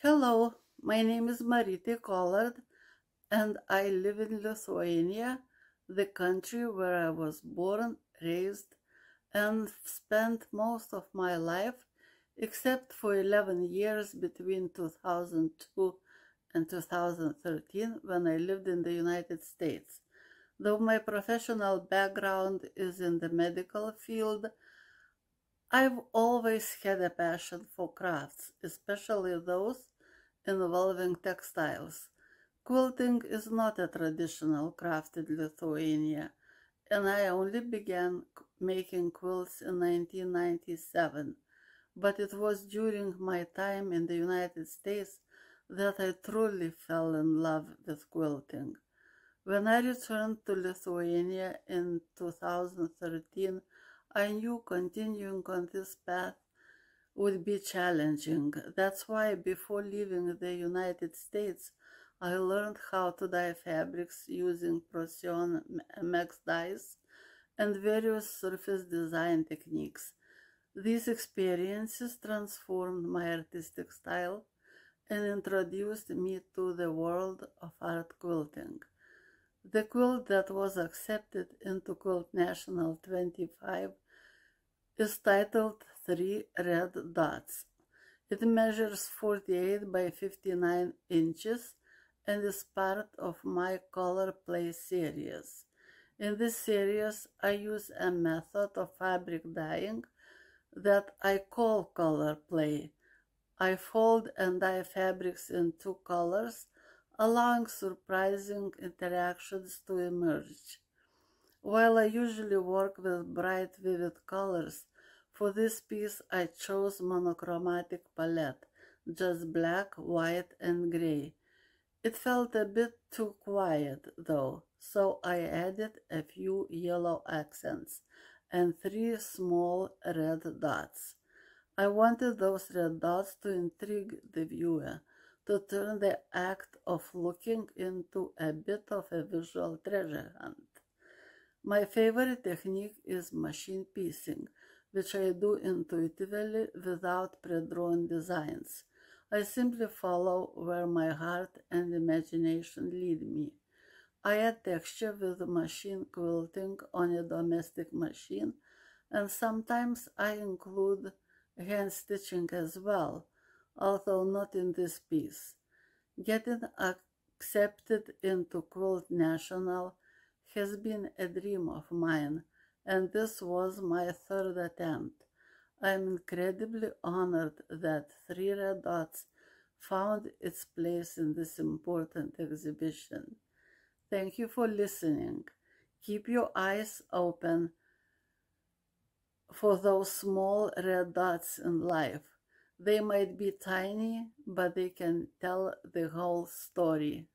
Hello, my name is Marita Collard, and I live in Lithuania, the country where I was born, raised, and spent most of my life, except for 11 years between 2002 and 2013 when I lived in the United States. Though my professional background is in the medical field, I've always had a passion for crafts, especially those involving textiles. Quilting is not a traditional craft in Lithuania, and I only began making quilts in 1997, but it was during my time in the United States that I truly fell in love with quilting. When I returned to Lithuania in 2013, I knew continuing on this path would be challenging. That's why before leaving the United States, I learned how to dye fabrics using Procyon MX dyes and various surface design techniques. These experiences transformed my artistic style and introduced me to the world of art quilting. The quilt that was accepted into Quilt National 25 is titled 3 Red Dots. It measures 48 by 59 inches and is part of my Color Play series. In this series, I use a method of fabric dyeing that I call Color Play. I fold and dye fabrics in two colors, allowing surprising interactions to emerge. While I usually work with bright, vivid colors, for this piece I chose monochromatic palette, just black, white, and gray. It felt a bit too quiet, though, so I added a few yellow accents and 3 small red dots. I wanted those red dots to intrigue the viewer, to turn the act of looking into a bit of a visual treasure hunt. My favorite technique is machine piecing, which I do intuitively without pre-drawn designs. I simply follow where my heart and imagination lead me. I add texture with machine quilting on a domestic machine, and sometimes I include hand stitching as well, although not in this piece. Getting accepted into Quilt National has been a dream of mine, and this was my third attempt. I'm incredibly honored that 3 Red Dots found its place in this important exhibition. Thank you for listening. Keep your eyes open for those small red dots in life. They might be tiny, but they can tell the whole story.